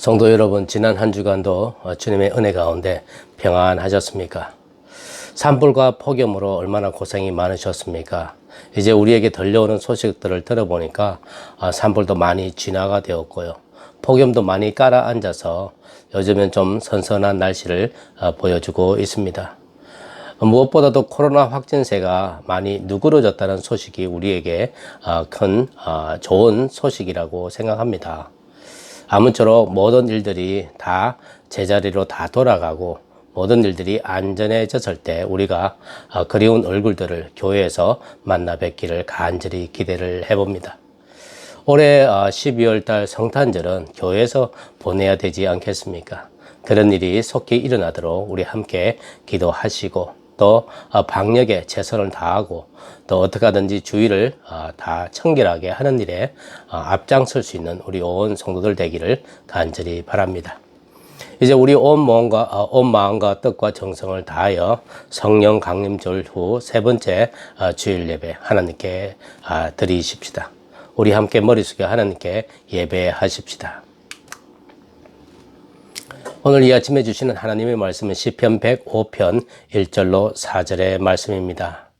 성도 여러분, 지난 한 주간도 주님의 은혜 가운데 평안하셨습니까? 산불과 폭염으로 얼마나 고생이 많으셨습니까? 이제 우리에게 들려오는 소식들을 들어보니까 산불도 많이 진화가 되었고요. 폭염도 많이 깔아앉아서 요즘은 좀 선선한 날씨를 보여주고 있습니다. 무엇보다도 코로나 확진세가 많이 누그러졌다는 소식이 우리에게 큰 좋은 소식이라고 생각합니다. 아무쪼록 모든 일들이 다 제자리로 다 돌아가고 모든 일들이 안전해졌을 때 우리가 그리운 얼굴들을 교회에서 만나 뵙기를 간절히 기대를 해봅니다. 올해 12월 달 성탄절은 교회에서 보내야 되지 않겠습니까? 그런 일이 속히 일어나도록 우리 함께 기도하시고 또 방역에 최선을 다하고 또 어떻게 하든지 주의를 다 청결하게 하는 일에 앞장설 수 있는 우리 온 성도들 되기를 간절히 바랍니다. 이제 우리 온 마음과 뜻과 정성을 다하여 성령 강림절 후 세 번째 주일 예배 하나님께 드리십시다. 우리 함께 머리 숙여 하나님께 예배하십시다. 오늘 이 아침에 주시는 하나님의 말씀은 시편 105편 1절로 4절의 말씀입니다.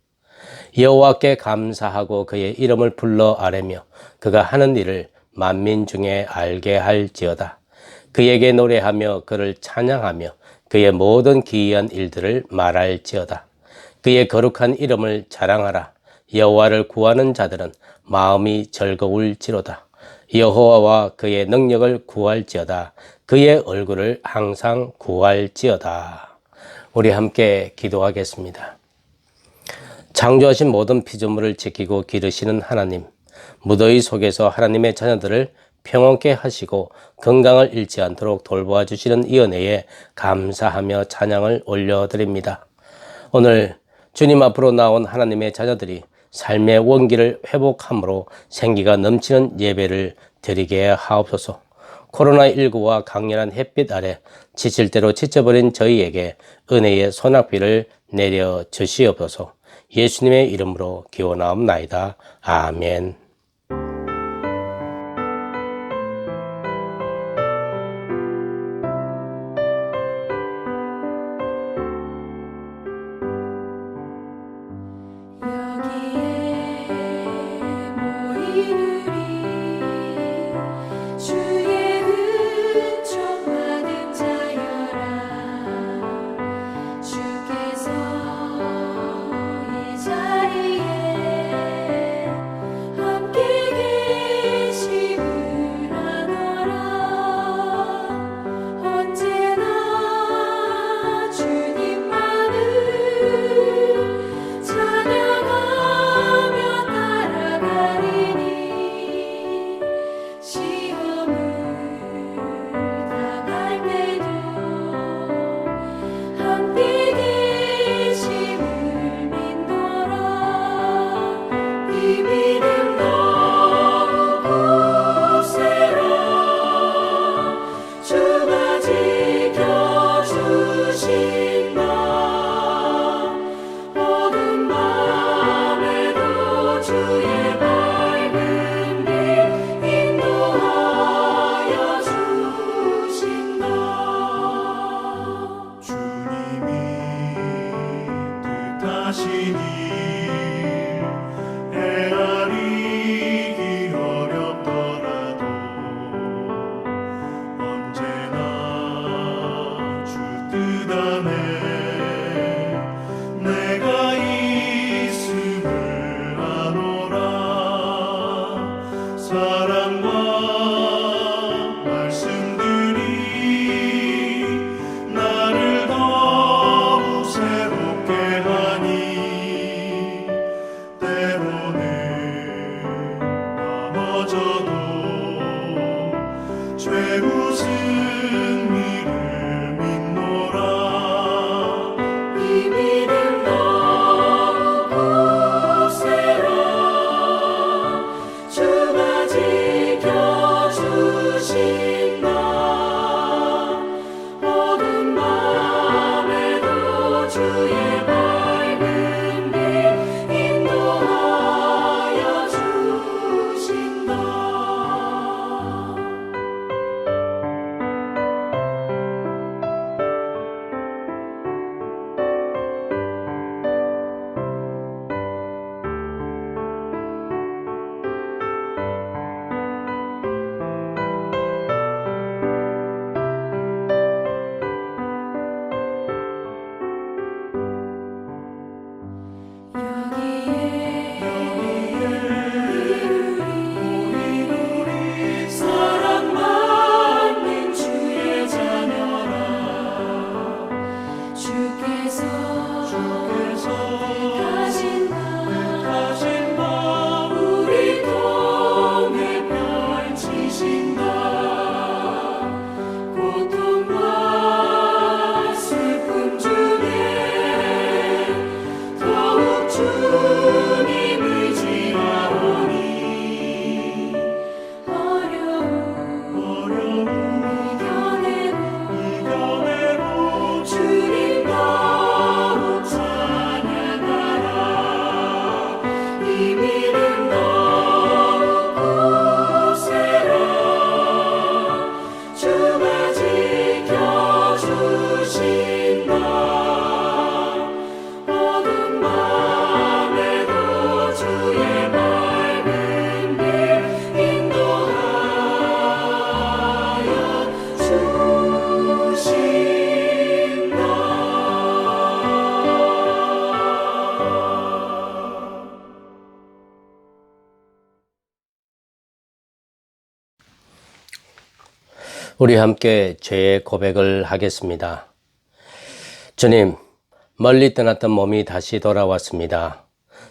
여호와께 감사하고 그의 이름을 불러 아뢰며 그가 하는 일을 만민 중에 알게 할지어다. 그에게 노래하며 그를 찬양하며 그의 모든 기이한 일들을 말할지어다. 그의 거룩한 이름을 자랑하라. 여호와를 구하는 자들은 마음이 즐거울지로다. 여호와와 그의 능력을 구할지어다. 그의 얼굴을 항상 구할지어다. 우리 함께 기도하겠습니다. 창조하신 모든 피조물을 지키고 기르시는 하나님, 무더위 속에서 하나님의 자녀들을 평온케 하시고 건강을 잃지 않도록 돌보아 주시는 이 은혜에 감사하며 찬양을 올려드립니다. 오늘 주님 앞으로 나온 하나님의 자녀들이 삶의 원기를 회복함으로 생기가 넘치는 예배를 드리게 하옵소서. 코로나19와 강렬한 햇빛 아래 지칠 대로 지쳐버린 저희에게 은혜의 소낙비를 내려 주시옵소서. 예수님의 이름으로 기원하옵나이다. 아멘. 나를 더욱 새롭게 하니 우리 함께 죄의 고백을 하겠습니다. 주님, 멀리 떠났던 몸이 다시 돌아왔습니다.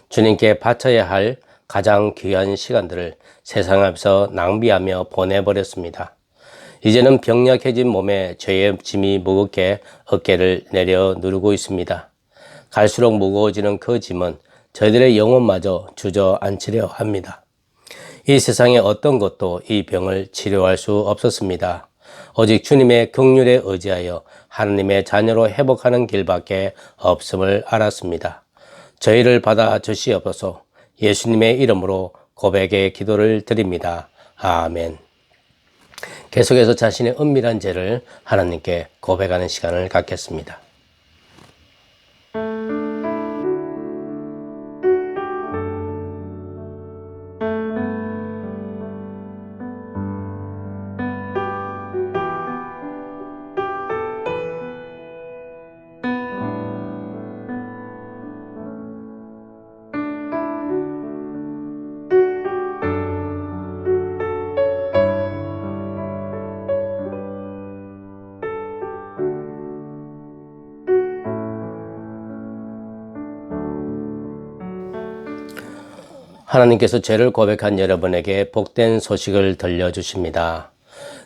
주님께 바쳐야 할 가장 귀한 시간들을 세상 앞에서 낭비하며 보내버렸습니다. 이제는 병약해진 몸에 죄의 짐이 무겁게 어깨를 내려 누르고 있습니다. 갈수록 무거워지는 그 짐은 저희들의 영혼마저 주저앉히려 합니다. 이 세상의 어떤 것도 이 병을 치료할 수 없었습니다. 오직 주님의 긍휼에 의지하여 하나님의 자녀로 회복하는 길밖에 없음을 알았습니다. 저희를 받아 주시옵소서. 예수님의 이름으로 고백의 기도를 드립니다. 아멘. 계속해서 자신의 은밀한 죄를 하나님께 고백하는 시간을 갖겠습니다. 하나님께서 죄를 고백한 여러분에게 복된 소식을 들려주십니다.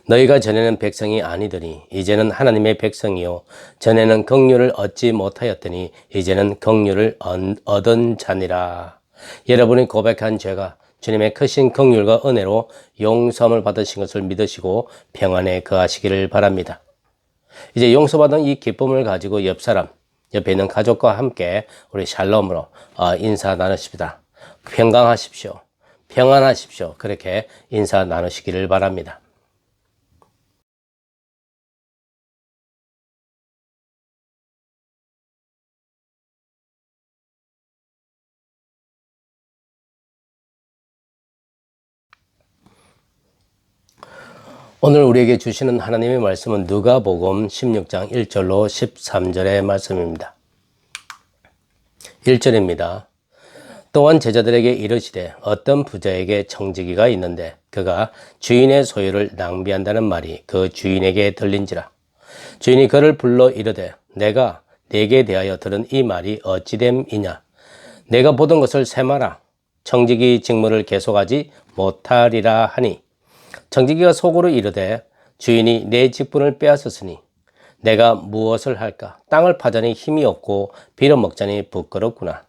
너희가 전에는 백성이 아니더니 이제는 하나님의 백성이요 전에는 긍휼을 얻지 못하였더니 이제는 긍휼을 얻은 자니라. 여러분이 고백한 죄가 주님의 크신 긍휼과 은혜로 용서함을 받으신 것을 믿으시고 평안에 거하시기를 바랍니다. 이제 용서받은 이 기쁨을 가지고 옆 사람, 옆에 있는 가족과 함께 우리 샬롬으로 인사 나누십시다. 평강하십시오. 평안하십시오. 그렇게 인사 나누시기를 바랍니다. 오늘 우리에게 주시는 하나님의 말씀은 누가복음 16장 1절로 13절의 말씀입니다. 1절입니다. 또한 제자들에게 이르시되 어떤 부자에게 청지기가 있는데 그가 주인의 소유를 낭비한다는 말이 그 주인에게 들린지라. 주인이 그를 불러 이르되 내가 네게 대하여 들은 이 말이 어찌됨이냐. 내가 보던 것을 세마라. 청지기 직무를 계속하지 못하리라 하니 청지기가 속으로 이르되 주인이 내 직분을 빼앗았으니 내가 무엇을 할까. 땅을 파자니 힘이 없고 빌어먹자니 부끄럽구나.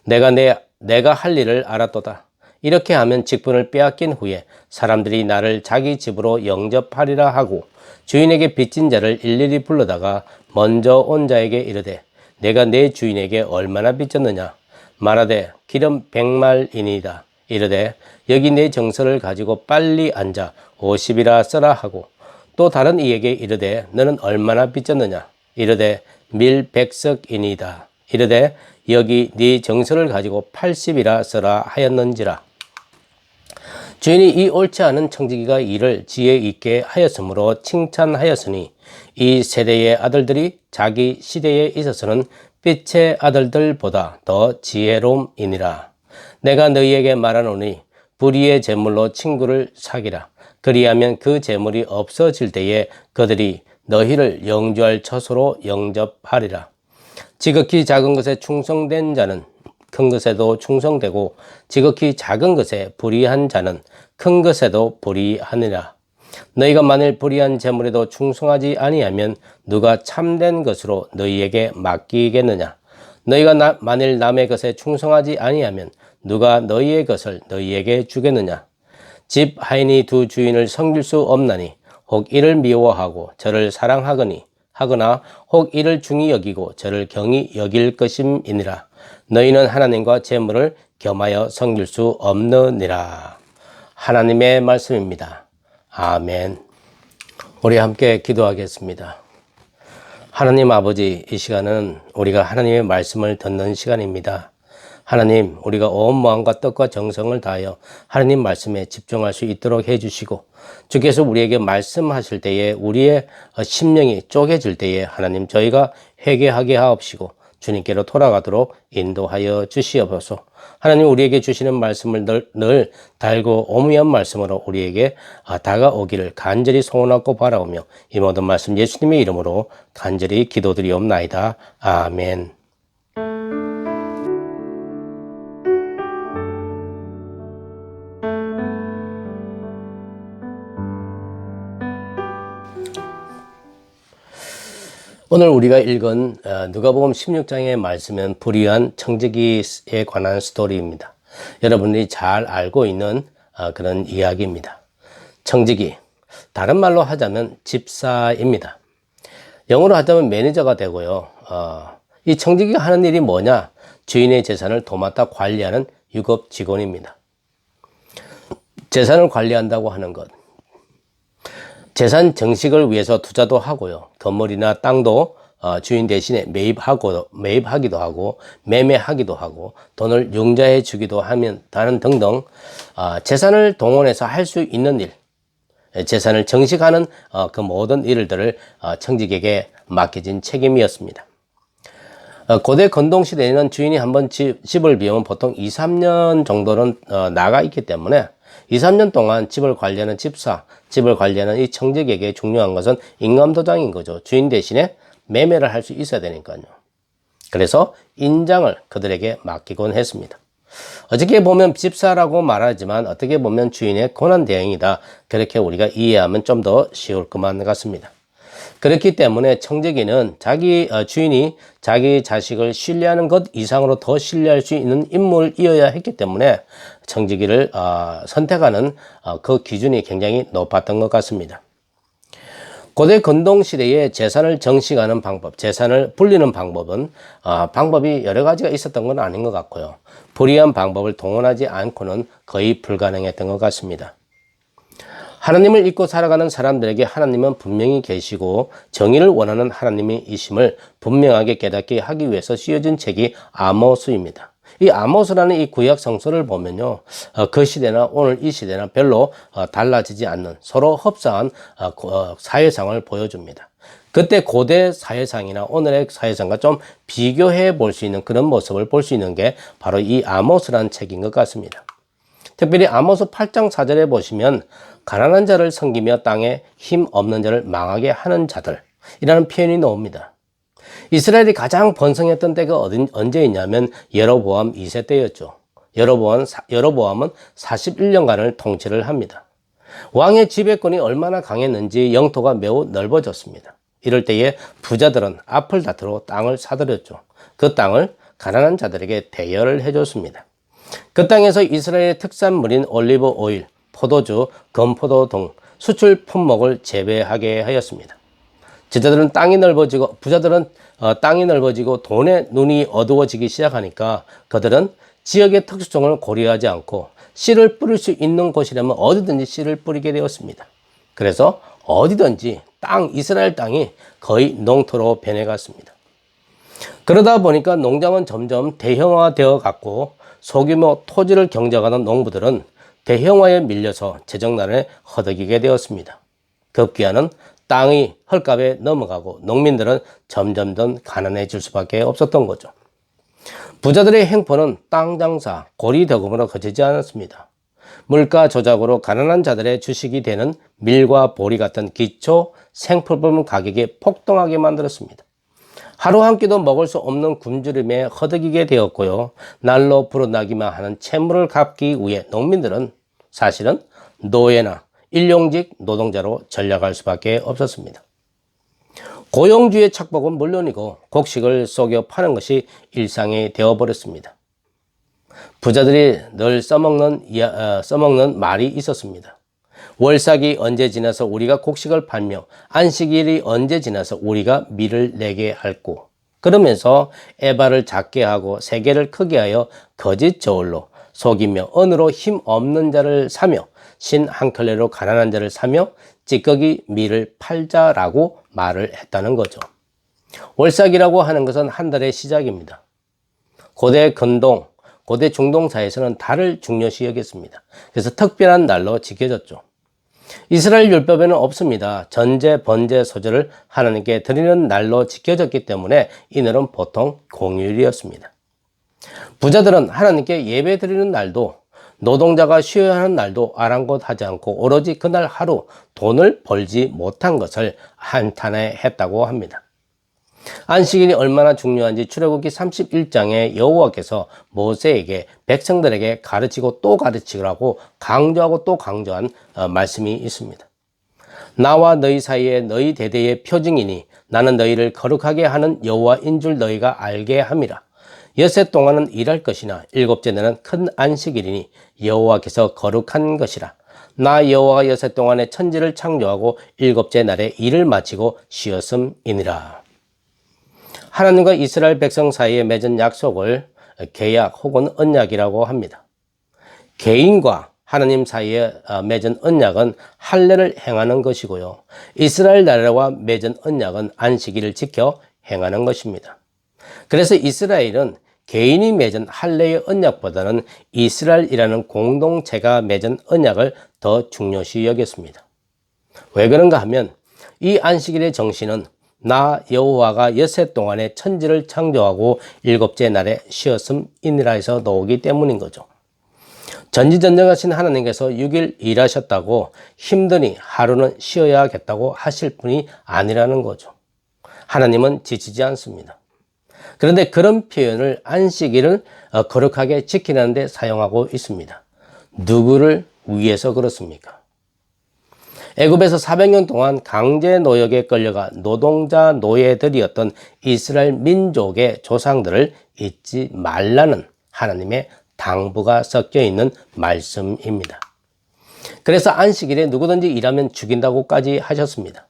내가 할 일을 알았도다. 이렇게 하면 직분을 빼앗긴 후에 사람들이 나를 자기 집으로 영접하리라 하고 주인에게 빚진 자를 일일이 불러다가 먼저 온 자에게 이르되 내가 내 주인에게 얼마나 빚졌느냐. 말하되 기름 100말이니이다. 이르되 여기 내 정서를 가지고 빨리 앉아 50이라 써라 하고 또 다른 이에게 이르되 너는 얼마나 빚졌느냐. 이르되 밀 100석이니이다. 이르되 여기 네 정서를 가지고 80이라 써라 하였는지라. 주인이 이 옳지 않은 청지기가 일을 지혜 있게 하였으므로 칭찬하였으니 이 세대의 아들들이 자기 시대에 있어서는 빛의 아들들보다 더 지혜로움이니라. 내가 너희에게 말하노니 불의의 재물로 친구를 사귀라. 그리하면 그 재물이 없어질 때에 그들이 너희를 영주할 처소로 영접하리라. 지극히 작은 것에 충성된 자는 큰 것에도 충성되고 지극히 작은 것에 불의한 자는 큰 것에도 불의하느니라. 너희가 만일 불의한 재물에도 충성하지 아니하면 누가 참된 것으로 너희에게 맡기겠느냐. 너희가 만일 남의 것에 충성하지 아니하면 누가 너희의 것을 너희에게 주겠느냐. 집 하인이 두 주인을 섬길 수 없나니 혹 이를 미워하고 저를 사랑하거나 혹 이를 중히 여기고 저를 경히 여길 것임이니라. 너희는 하나님과 재물을 겸하여 섬길 수 없느니라. 하나님의 말씀입니다. 아멘. 우리 함께 기도하겠습니다. 하나님 아버지, 이 시간은 우리가 하나님의 말씀을 듣는 시간입니다. 하나님, 우리가 온 마음과 뜻과 정성을 다하여 하나님 말씀에 집중할 수 있도록 해주시고 주께서 우리에게 말씀하실 때에 우리의 심령이 쪼개질 때에 하나님 저희가 회개하게 하옵시고 주님께로 돌아가도록 인도하여 주시옵소서. 하나님 우리에게 주시는 말씀을 늘 달고 오무한 말씀으로 우리에게 다가오기를 간절히 소원하고 바라오며 이 모든 말씀 예수님의 이름으로 간절히 기도드리옵나이다. 아멘. 오늘 우리가 읽은 누가복음 16장의 말씀은 불의한 청지기에 관한 스토리입니다. 여러분들이 잘 알고 있는 그런 이야기입니다. 청지기, 다른 말로 하자면 집사입니다. 영어로 하자면 매니저가 되고요. 이 청지기가 하는 일이 뭐냐? 주인의 재산을 도맡아 관리하는 유급 직원입니다. 재산을 관리한다고 하는 것, 재산 증식을 위해서 투자도 하고요. 건물이나 땅도 주인 대신에 매입하기도 하고 매매하기도 하고 돈을 융자해 주기도 하면 다른 등등 재산을 동원해서 할 수 있는 일, 재산을 증식하는 그 모든 일들을 청지기에게 맡겨진 책임이었습니다. 고대 건동시대에는 주인이 한번 집을 비우면 보통 2, 3년 정도는 나가 있기 때문에 2, 3년 동안 집을 관리하는 집사, 집을 관리하는 이 청지기에게 중요한 것은 인감도장인 거죠. 주인 대신에 매매를 할 수 있어야 되니까요. 그래서 인장을 그들에게 맡기곤 했습니다. 어떻게 보면 집사라고 말하지만 어떻게 보면 주인의 권한대행이다. 그렇게 우리가 이해하면 좀 더 쉬울 것만 같습니다. 그렇기 때문에 청지기는 자기 주인이 자기 자식을 신뢰하는 것 이상으로 더 신뢰할 수 있는 인물이어야 했기 때문에 청지기를 선택하는 그 기준이 굉장히 높았던 것 같습니다. 고대 건동시대에 재산을 정식하는 방법, 재산을 불리는 방법은 방법이 여러 가지가 있었던 건 아닌 것 같고요. 불이한 방법을 동원하지 않고는 거의 불가능했던 것 같습니다. 하나님을 믿고 살아가는 사람들에게 하나님은 분명히 계시고 정의를 원하는 하나님이심을 분명하게 깨닫게 하기 위해서 쓰여진 책이 아모스입니다. 이 아모스라는 이 구약 성서를 보면요, 그 시대나 오늘 이 시대나 별로 달라지지 않는 서로 흡사한 사회상을 보여줍니다. 그때 고대 사회상이나 오늘의 사회상과 좀 비교해 볼 수 있는 그런 모습을 볼 수 있는 게 바로 이 아모스라는 책인 것 같습니다. 특별히 아모스 8장 4절에 보시면 가난한 자를 섬기며 땅에 힘 없는 자를 망하게 하는 자들이라는 표현이 나옵니다. 이스라엘이 가장 번성했던 때가 언제였냐면 여로보암 2세 때였죠. 여로보암은 41년간을 통치를 합니다. 왕의 지배권이 얼마나 강했는지 영토가 매우 넓어졌습니다. 이럴 때에 부자들은 앞을 다투러 땅을 사들였죠. 그 땅을 가난한 자들에게 대여를 해줬습니다. 그 땅에서 이스라엘의 특산물인 올리브 오일, 포도주, 건포도 등 수출 품목을 재배하게 하였습니다. 부자들은 땅이 넓어지고 돈의 눈이 어두워지기 시작하니까 그들은 지역의 특수성을 고려하지 않고 씨를 뿌릴 수 있는 곳이라면 어디든지 씨를 뿌리게 되었습니다. 그래서 어디든지 이스라엘 땅이 거의 농토로 변해갔습니다. 그러다 보니까 농장은 점점 대형화되어 갔고 소규모 토지를 경작하는 농부들은 대형화에 밀려서 재정난에 허덕이게 되었습니다. 급기야는 땅이 헐값에 넘어가고 농민들은 점점 더 가난해질 수밖에 없었던 거죠. 부자들의 행포는 땅 장사, 고리 덕음으로 그치지 않았습니다. 물가 조작으로 가난한 자들의 주식이 되는 밀과 보리 같은 기초 생필품 가격이 폭등하게 만들었습니다. 하루 한 끼도 먹을 수 없는 굶주림에 허덕이게 되었고요. 날로 불어나기만 하는 채무를 갚기 위해 농민들은 사실은 노예나 일용직 노동자로 전락할 수밖에 없었습니다. 고용주의 착복은 물론이고 곡식을 속여 파는 것이 일상이 되어버렸습니다. 부자들이 늘 써먹는 말이 있었습니다. 월삭이 언제 지나서 우리가 곡식을 팔며 안식일이 언제 지나서 우리가 밀을 내게 할꼬. 그러면서 에바를 작게 하고 세계를 크게 하여 거짓 저울로 속이며 언으로 힘 없는 자를 사며 신 한 켤레로 가난한 자를 사며 찌꺼기 밀을 팔자라고 말을 했다는 거죠. 월삭이라고 하는 것은 한 달의 시작입니다. 고대 중동 사회에서는 달을 중요시 여겼습니다. 그래서 특별한 날로 지켜졌죠. 이스라엘 율법에는 없습니다. 전제, 번제, 소제를 하나님께 드리는 날로 지켜졌기 때문에 이날은 보통 공휴일이었습니다. 부자들은 하나님께 예배 드리는 날도 노동자가 쉬어야 하는 날도 아랑곳하지 않고 오로지 그날 하루 돈을 벌지 못한 것을 한탄해했다고 합니다. 안식일이 얼마나 중요한지 출애굽기 31장에 여호와께서 모세에게 백성들에게 가르치고 또 가르치라고 강조하고 또 강조한 말씀이 있습니다. 나와 너희 사이에 너희 대대의 표징이니 나는 너희를 거룩하게 하는 여호와인 줄 너희가 알게 함이라. 엿새 동안은 일할 것이나 일곱째 날은 큰 안식일이니 여호와께서 거룩한 것이라. 나 여호와가 엿새 동안에 천지를 창조하고 일곱째 날에 일을 마치고 쉬었음이니라. 하나님과 이스라엘 백성 사이에 맺은 약속을 계약 혹은 언약이라고 합니다. 개인과 하나님 사이에 맺은 언약은 할례를 행하는 것이고요. 이스라엘 나라와 맺은 언약은 안식일을 지켜 행하는 것입니다. 그래서 이스라엘은 개인이 맺은 할례의 언약보다는 이스라엘이라는 공동체가 맺은 언약을 더 중요시 여겼습니다. 왜 그런가 하면 이 안식일의 정신은 나 여호와가 엿새 동안에 천지를 창조하고 일곱째 날에 쉬었음이니라에서 나오기 때문인 거죠. 전지전능하신 하나님께서 6일 일하셨다고 힘드니 하루는 쉬어야겠다고 하실 분이 아니라는 거죠. 하나님은 지치지 않습니다. 그런데 그런 표현을 안식일을 거룩하게 지키는 데 사용하고 있습니다. 누구를 위해서 그렇습니까? 애굽에서 400년 동안 강제 노역에 끌려가 노동자 노예들이었던 이스라엘 민족의 조상들을 잊지 말라는 하나님의 당부가 섞여 있는 말씀입니다. 그래서 안식일에 누구든지 일하면 죽인다고까지 하셨습니다.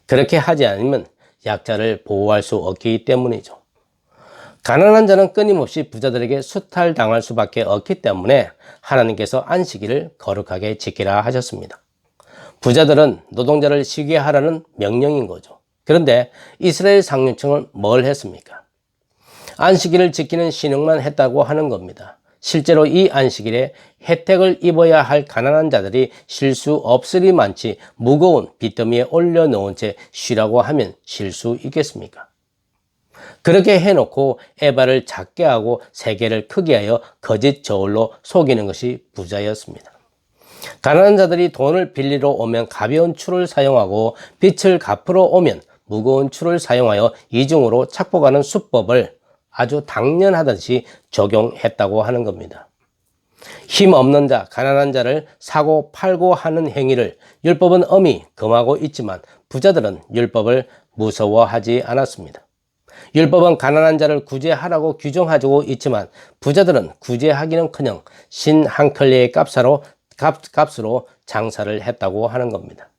그렇게 하지 않으면 약자를 보호할 수 없기 때문이죠. 가난한 자는 끊임없이 부자들에게 수탈당할 수밖에 없기 때문에 하나님께서 안식일을 거룩하게 지키라 하셨습니다. 부자들은 노동자를 쉬게 하라는 명령인 거죠. 그런데 이스라엘 상류층은 뭘 했습니까? 안식일을 지키는 신용만 했다고 하는 겁니다. 실제로 이 안식일에 혜택을 입어야 할 가난한 자들이 쉴 수 없으리만치 무거운 빚더미에 올려놓은 채 쉬라고 하면 쉴 수 있겠습니까? 그렇게 해놓고 에바를 작게 하고 세계를 크게 하여 거짓 저울로 속이는 것이 부자였습니다. 가난한 자들이 돈을 빌리러 오면 가벼운 추를 사용하고 빚을 갚으러 오면 무거운 추를 사용하여 이중으로 착복하는 수법을 아주 당연하듯이 적용했다고 하는 겁니다. 힘없는 자, 가난한 자를 사고 팔고 하는 행위를 율법은 엄히 금하고 있지만 부자들은 율법을 무서워하지 않았습니다. 율법은 가난한 자를 구제하라고 규정하고 있지만 부자들은 구제하기는커녕 신 한 켤레의 값으로 장사를 했다고 하는 겁니다.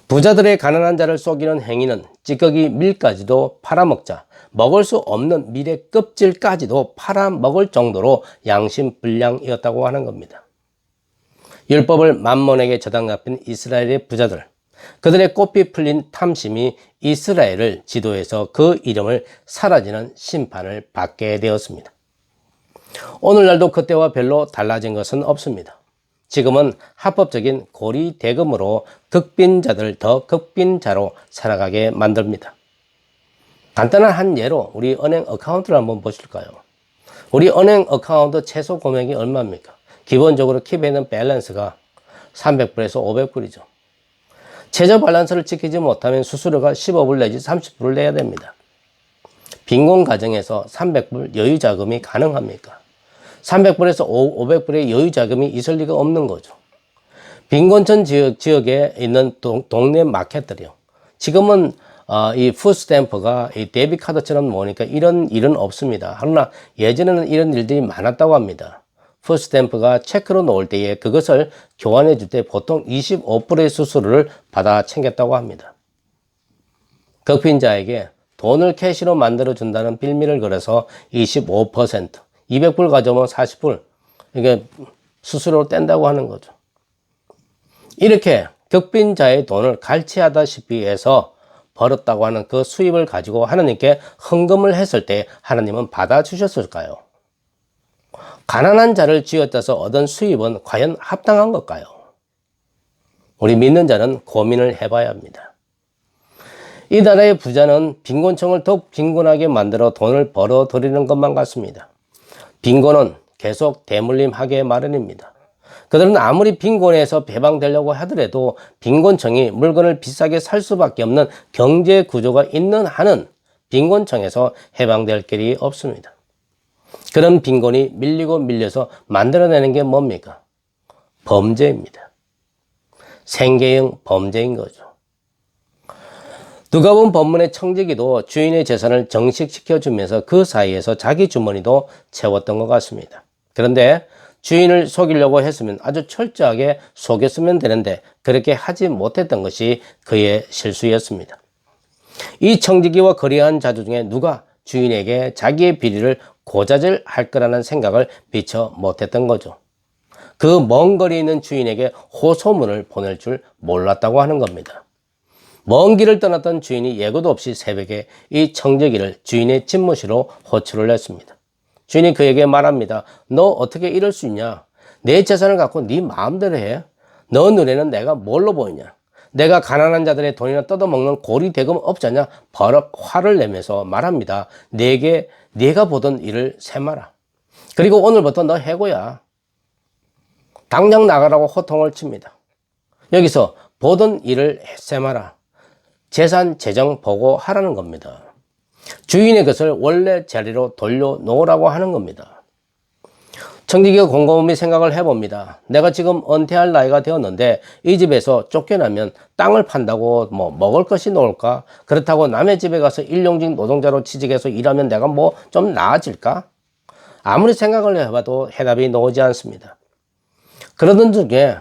부자들의 가난한 자를 속이는 행위는 찌꺼기 밀까지도 팔아먹자, 먹을 수 없는 밀의 껍질까지도 팔아먹을 정도로 양심불량이었다고 하는 겁니다. 율법을 만몬에게 저당잡힌 이스라엘의 부자들, 그들의 꽃이 풀린 탐심이 이스라엘을 지도해서 그 이름을 사라지는 심판을 받게 되었습니다. 오늘날도 그때와 별로 달라진 것은 없습니다. 지금은 합법적인 고리 대금으로 극빈자들 더 극빈자로 살아가게 만듭니다. 간단한 한 예로 우리 은행 어카운트를 한번 보실까요? 우리 은행 어카운트 최소 금액이 얼마입니까? 기본적으로 킵해놓은 밸런스가 300불에서 500불이죠. 최저 밸런스를 지키지 못하면 수수료가 15불 내지 30불을 내야 됩니다. 빈곤 가정에서 300불 여유 자금이 가능합니까? 300불에서 500불의 여유 자금이 있을 리가 없는 거죠. 빈곤층 지역에 있는 동네 마켓들이요. 지금은 이 푸드스탬프가 이 데비카드처럼 모으니까 이런 일은 없습니다. 그러나 예전에는 이런 일들이 많았다고 합니다. 푸드스탬프가 체크로 놓을 때에 그것을 교환해 줄 때 보통 25불의 수수료를 받아 챙겼다고 합니다. 극빈자에게 돈을 캐시로 만들어 준다는 빌미를 걸어서 25%, 200불 가져오면 40불, 이게 수수료로 뗀다고 하는 거죠. 이렇게 극빈자의 돈을 갈취하다시피 해서 벌었다고 하는 그 수입을 가지고 하나님께 헌금을 했을 때 하나님은 받아주셨을까요? 가난한 자를 쥐어짜서 얻은 수입은 과연 합당한 걸까요? 우리 믿는 자는 고민을 해봐야 합니다. 이 나라의 부자는 빈곤층을 더욱 빈곤하게 만들어 돈을 벌어들이는 것만 같습니다. 빈곤은 계속 대물림하게 마련입니다. 그들은 아무리 빈곤에서 해방되려고 하더라도 빈곤층이 물건을 비싸게 살 수밖에 없는 경제 구조가 있는 한은 빈곤층에서 해방될 길이 없습니다. 그런 빈곤이 밀리고 밀려서 만들어내는 게 뭡니까? 범죄입니다. 생계형 범죄인 거죠. 누가복음 본문의 청지기도 주인의 재산을 정식시켜주면서 그 사이에서 자기 주머니도 채웠던 것 같습니다. 그런데 주인을 속이려고 했으면 아주 철저하게 속였으면 되는데 그렇게 하지 못했던 것이 그의 실수였습니다. 이 청지기와 거래한 자들 중에 누가 주인에게 자기의 비리를 고자질할 거라는 생각을 미처 못했던 거죠. 그 먼 거리에 있는 주인에게 호소문을 보낼 줄 몰랐다고 하는 겁니다. 먼 길을 떠났던 주인이 예고도 없이 새벽에 이 청지기를 주인의 집무실로 호출을 했습니다. 주인이 그에게 말합니다. 너 어떻게 이럴 수 있냐? 내 재산을 갖고 네 마음대로 해? 너 눈에는 내가 뭘로 보이냐? 내가 가난한 자들의 돈이나 뜯어먹는 고리대금 업자냐? 버럭 화를 내면서 말합니다. 내게 네가 보던 일을 세마라. 그리고 오늘부터 너 해고야. 당장 나가라고 호통을 칩니다. 여기서 보던 일을 세마라. 재산 재정 보고하라는 겁니다. 주인의 것을 원래 자리로 돌려놓으라고 하는 겁니다. 청지기가 곰곰이 생각을 해봅니다. 내가 지금 은퇴할 나이가 되었는데 이 집에서 쫓겨나면 땅을 판다고 먹을 것이 나올까? 그렇다고 남의 집에 가서 일용직 노동자로 취직해서 일하면 내가 좀 나아질까? 아무리 생각을 해봐도 해답이 나오지 않습니다. 그러던 중에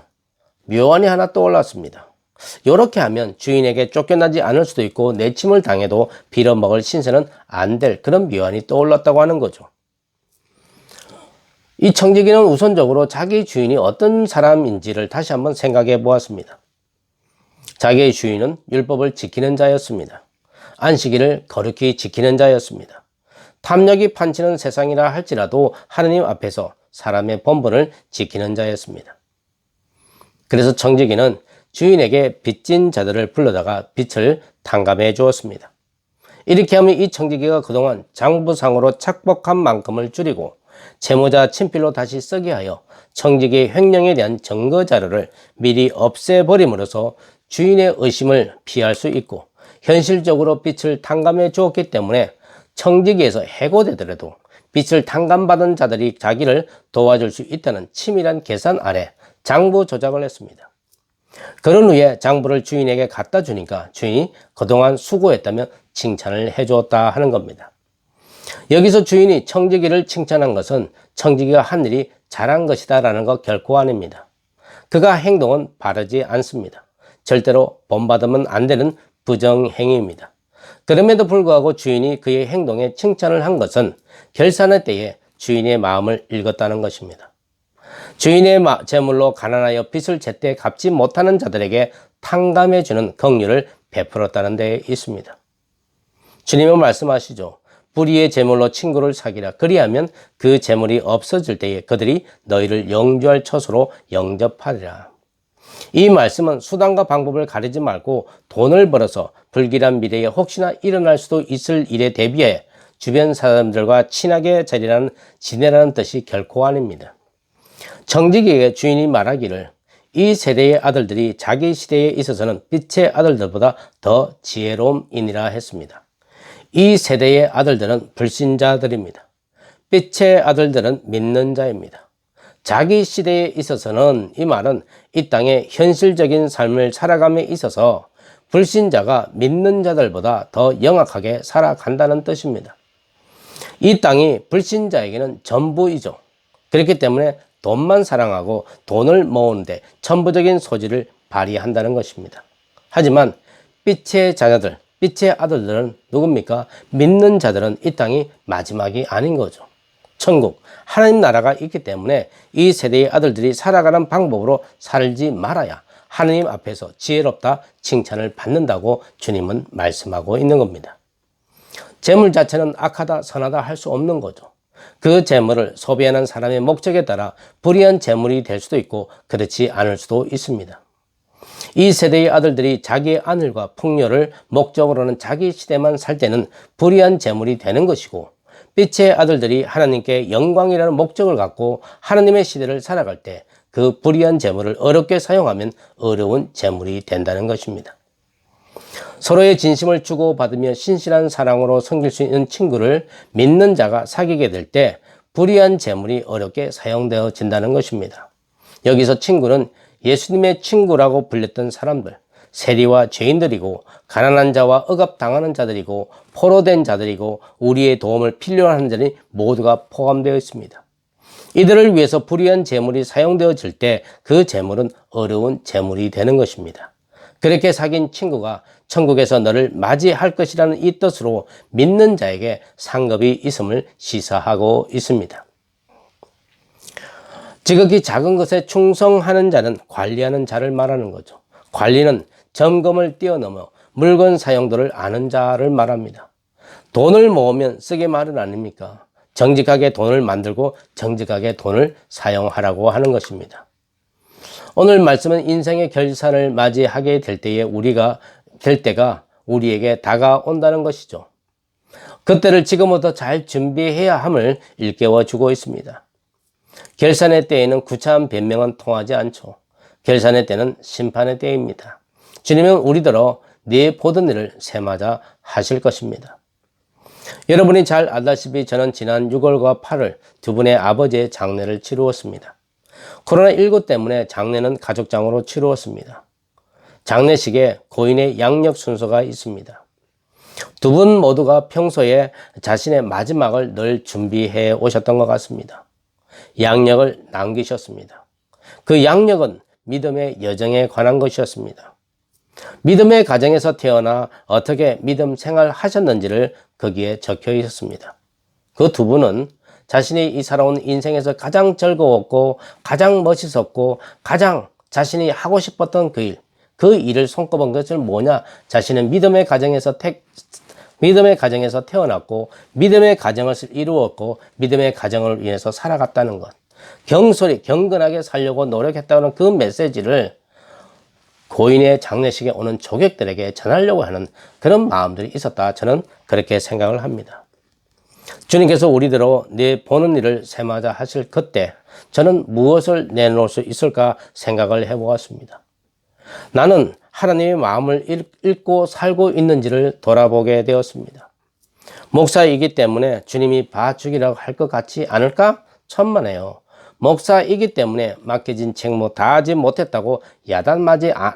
묘안이 하나 떠올랐습니다. 이렇게 하면 주인에게 쫓겨나지 않을 수도 있고 내침을 당해도 빌어먹을 신세는 안 될 그런 묘안이 떠올랐다고 하는 거죠. 이 청지기는 우선적으로 자기 주인이 어떤 사람인지를 다시 한번 생각해 보았습니다. 자기의 주인은 율법을 지키는 자였습니다. 안식일을 거룩히 지키는 자였습니다. 탐욕이 판치는 세상이라 할지라도 하느님 앞에서 사람의 본분을 지키는 자였습니다. 그래서 청지기는 주인에게 빚진 자들을 불러다가 빚을 탕감해 주었습니다. 이렇게 하면 이 청지기가 그동안 장부상으로 착복한 만큼을 줄이고 채무자 친필로 다시 쓰게 하여 청지기의 횡령에 대한 증거 자료를 미리 없애버림으로써 주인의 의심을 피할 수 있고 현실적으로 빚을 탕감해 주었기 때문에 청지기에서 해고되더라도 빚을 탕감받은 자들이 자기를 도와줄 수 있다는 치밀한 계산 아래 장부 조작을 했습니다. 그런 후에 장부를 주인에게 갖다 주니까 주인이 그동안 수고했다며 칭찬을 해주었다 하는 겁니다. 여기서 주인이 청지기를 칭찬한 것은 청지기가 한 일이 잘한 것이다 라는 것 결코 아닙니다. 그가 행동은 바르지 않습니다. 절대로 본받으면 안 되는 부정행위입니다. 그럼에도 불구하고 주인이 그의 행동에 칭찬을 한 것은 결산의 때에 주인의 마음을 읽었다는 것입니다. 주인의 재물로 가난하여 빚을 제때 갚지 못하는 자들에게 탕감해주는 긍휼을 베풀었다는 데 있습니다. 주님은 말씀하시죠. 불의의 재물로 친구를 사귀라. 그리하면 그 재물이 없어질 때에 그들이 너희를 영주할 처소로 영접하리라. 이 말씀은 수단과 방법을 가리지 말고 돈을 벌어서 불길한 미래에 혹시나 일어날 수도 있을 일에 대비해 주변 사람들과 친하게 지내라는 뜻이 결코 아닙니다. 청지기에게 주인이 말하기를 이 세대의 아들들이 자기 시대에 있어서는 빛의 아들들보다 더 지혜로움이니라 했습니다. 이 세대의 아들들은 불신자들입니다. 빛의 아들들은 믿는 자입니다. 자기 시대에 있어서는 이 말은 이 땅의 현실적인 삶을 살아감에 있어서 불신자가 믿는 자들보다 더 영악하게 살아간다는 뜻입니다. 이 땅이 불신자에게는 전부이죠. 그렇기 때문에 돈만 사랑하고 돈을 모으는데 천부적인 소질을 발휘한다는 것입니다. 하지만 빛의 자녀들, 빛의 아들들은 누굽니까? 믿는 자들은 이 땅이 마지막이 아닌 거죠. 천국, 하나님 나라가 있기 때문에 이 세대의 아들들이 살아가는 방법으로 살지 말아야 하나님 앞에서 지혜롭다 칭찬을 받는다고 주님은 말씀하고 있는 겁니다. 재물 자체는 악하다 선하다 할 수 없는 거죠. 그 재물을 소비하는 사람의 목적에 따라 불의한 재물이 될 수도 있고 그렇지 않을 수도 있습니다. 이 세대의 아들들이 자기의 아들과 풍요를 목적으로는 자기 시대만 살 때는 불의한 재물이 되는 것이고, 빛의 아들들이 하나님께 영광이라는 목적을 갖고 하나님의 시대를 살아갈 때 그 불의한 재물을 어렵게 사용하면 어려운 재물이 된다는 것입니다. 서로의 진심을 주고받으며 신실한 사랑으로 섬길 수 있는 친구를 믿는 자가 사귀게 될 때 불의한 재물이 어렵게 사용되어진다는 것입니다. 여기서 친구는 예수님의 친구라고 불렸던 사람들, 세리와 죄인들이고 가난한 자와 억압당하는 자들이고 포로된 자들이고 우리의 도움을 필요로 하는 자들이 모두가 포함되어 있습니다. 이들을 위해서 불의한 재물이 사용되어질 때 그 재물은 어려운 재물이 되는 것입니다. 그렇게 사귄 친구가 천국에서 너를 맞이할 것이라는 이 뜻으로 믿는 자에게 상급이 있음을 시사하고 있습니다. 지극히 작은 것에 충성하는 자는 관리하는 자를 말하는 거죠. 관리는 점검을 뛰어넘어 물건 사용도를 아는 자를 말합니다. 돈을 모으면 쓰게 말은 아닙니까? 정직하게 돈을 만들고 정직하게 돈을 사용하라고 하는 것입니다. 오늘 말씀은 인생의 결산을 맞이하게 될 때가 우리에게 다가온다는 것이죠. 그때를 지금부터 잘 준비해야 함을 일깨워 주고 있습니다. 결산의 때에는 구차한 변명은 통하지 않죠. 결산의 때는 심판의 때입니다. 주님은 우리더러 네 보던 일을 세마자 하실 것입니다. 여러분이 잘 알다시피 저는 지난 6월과 8월 두 분의 아버지의 장례를 치루었습니다. 코로나19 때문에 장례는 가족장으로 치루었습니다. 장례식에 고인의 양력 순서가 있습니다. 두 분 모두가 평소에 자신의 마지막을 늘 준비해 오셨던 것 같습니다. 양력을 남기셨습니다. 그 양력은 믿음의 여정에 관한 것이었습니다. 믿음의 가정에서 태어나 어떻게 믿음 생활 하셨는지를 거기에 적혀 있었습니다. 그 두 분은 자신이 이 살아온 인생에서 가장 즐거웠고 가장 멋있었고 가장 자신이 하고 싶었던 그 일을 손꼽은 것은 뭐냐? 자신은 믿음의 가정에서 태어났고 믿음의 가정을 이루었고 믿음의 가정을 위해서 살아갔다는 것. 경건하게 살려고 노력했다는 그 메시지를 고인의 장례식에 오는 조객들에게 전하려고 하는 그런 마음들이 있었다. 저는 그렇게 생각을 합니다. 주님께서 우리대로 내 보는 일을 세마자 하실 그때 저는 무엇을 내놓을 수 있을까 생각을 해보았습니다. 나는 하나님의 마음을 읽고 살고 있는지를 돌아보게 되었습니다. 목사이기 때문에 주님이 봐주기라고 할 것 같지 않을까? 천만에요. 목사이기 때문에 맡겨진 책무 다 하지 못했다고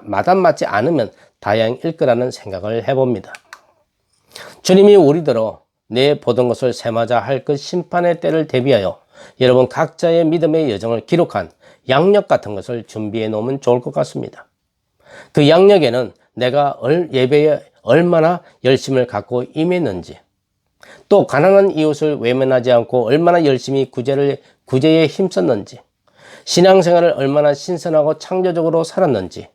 마담맞지 않으면 다행일 거라는 생각을 해봅니다. 주님이 우리더러 내 보던 것을 세마자 할 그 심판의 때를 대비하여 여러분 각자의 믿음의 여정을 기록한 양력 같은 것을 준비해 놓으면 좋을 것 같습니다. 그 양력에는 내가 예배에 얼마나 열심을 갖고 임했는지, 또 가난한 이웃을 외면하지 않고 얼마나 열심히 구제에 힘썼는지, 신앙생활을 얼마나 신선하고 창조적으로 살았는지,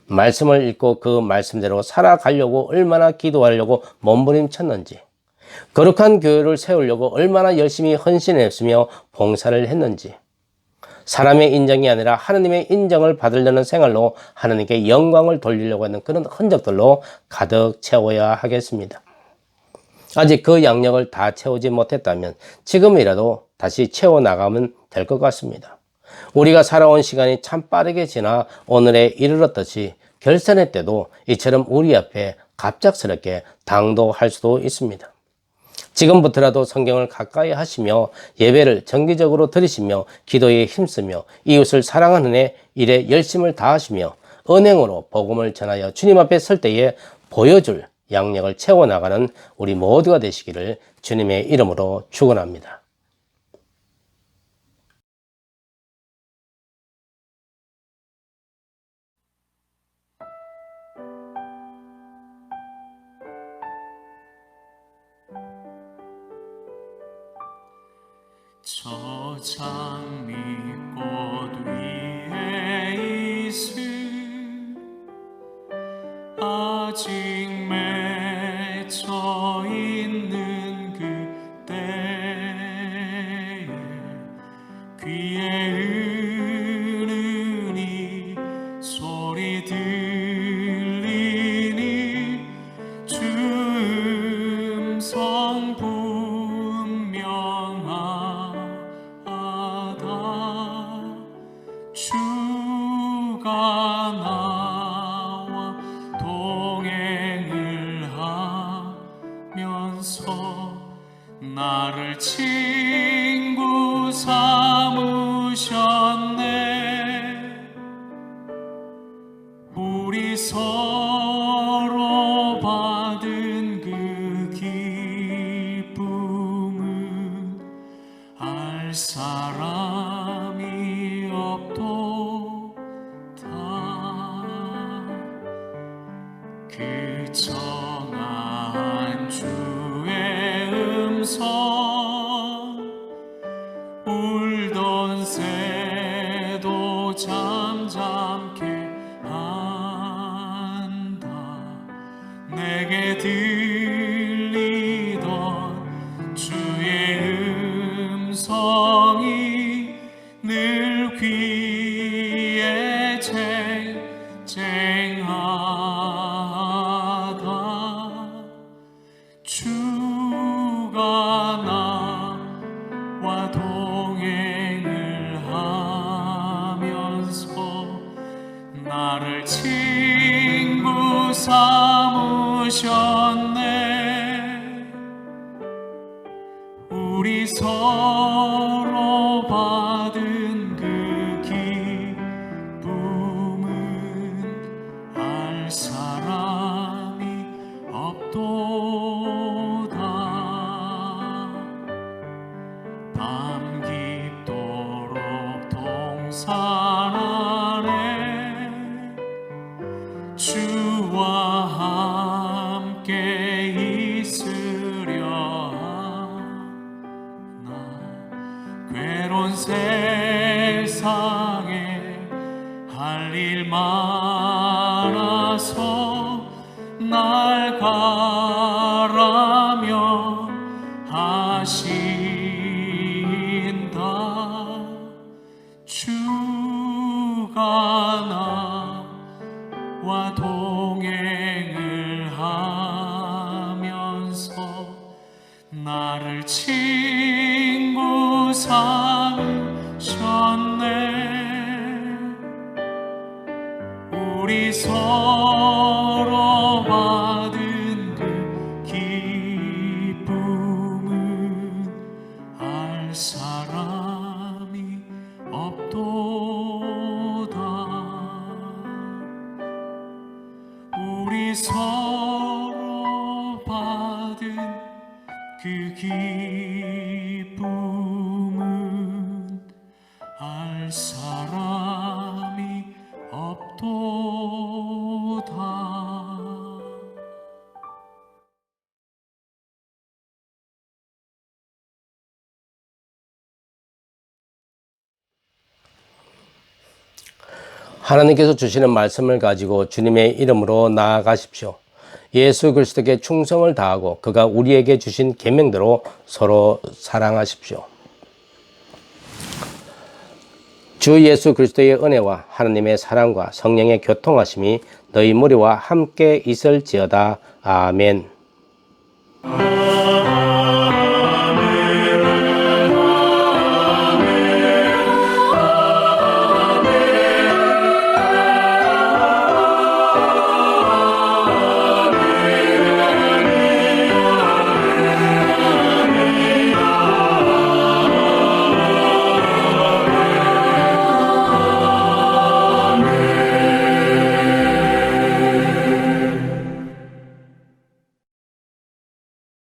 말씀을 읽고 그 말씀대로 살아가려고 얼마나 기도하려고 몸부림쳤는지, 거룩한 교회를 세우려고 얼마나 열심히 헌신했으며 봉사를 했는지, 사람의 인정이 아니라 하나님의 인정을 받으려는 생활로 하나님께 영광을 돌리려고 하는 그런 흔적들로 가득 채워야 하겠습니다. 아직 그 양력을 다 채우지 못했다면 지금이라도 다시 채워나가면 될 것 같습니다. 우리가 살아온 시간이 참 빠르게 지나 오늘에 이르렀듯이 결산의 때도 이처럼 우리 앞에 갑작스럽게 당도할 수도 있습니다. 지금부터라도 성경을 가까이 하시며 예배를 정기적으로 들으시며 기도에 힘쓰며 이웃을 사랑하는 일에 열심을 다하시며 은행으로 복음을 전하여 주님 앞에 설 때에 보여줄 양력을 채워나가는 우리 모두가 되시기를 주님의 이름으로 축원합니다. 저 장미꽃 위에 있을 아직 맺혀 있는 그때에 귀에 흐르니 소리 백성 분명하다. 주가 나와 동행을 하면서 나를 친구 삼으셨네. 우리 서로 받은 그 기쁨은 알 사람이 없도다. 그 정한 주의 음성 울던 새도 잠잠케 한다. 내게 들리던 주의 음성이 늘 귀에 쟁쟁하다. 주가 나와 동행을 하면서 나를 친구 삼으셨네. 우리 서로 받은 그 기쁨은 알 사람이 없도다. 밤 깊도록 동산 아래 주와 함께 있으려 하나. 괴로운 세상에 할 일 많아서 날 가라며 하신다. 주가 나와 동행을 하면서 나를 친구 삼으셨네. 우리 서로 받은 그 기쁨은 알 사람이 없도다. 우리 서로 받은 그 기쁨은 알 사람이 없도다. 하나님께서 주시는 말씀을 가지고 주님의 이름으로 나아가십시오. 예수 그리스도께 충성을 다하고 그가 우리에게 주신 계명대로 서로 사랑하십시오. 주 예수 그리스도의 은혜와 하나님의 사랑과 성령의 교통하심이 너희 무리와 함께 있을지어다. 아멘.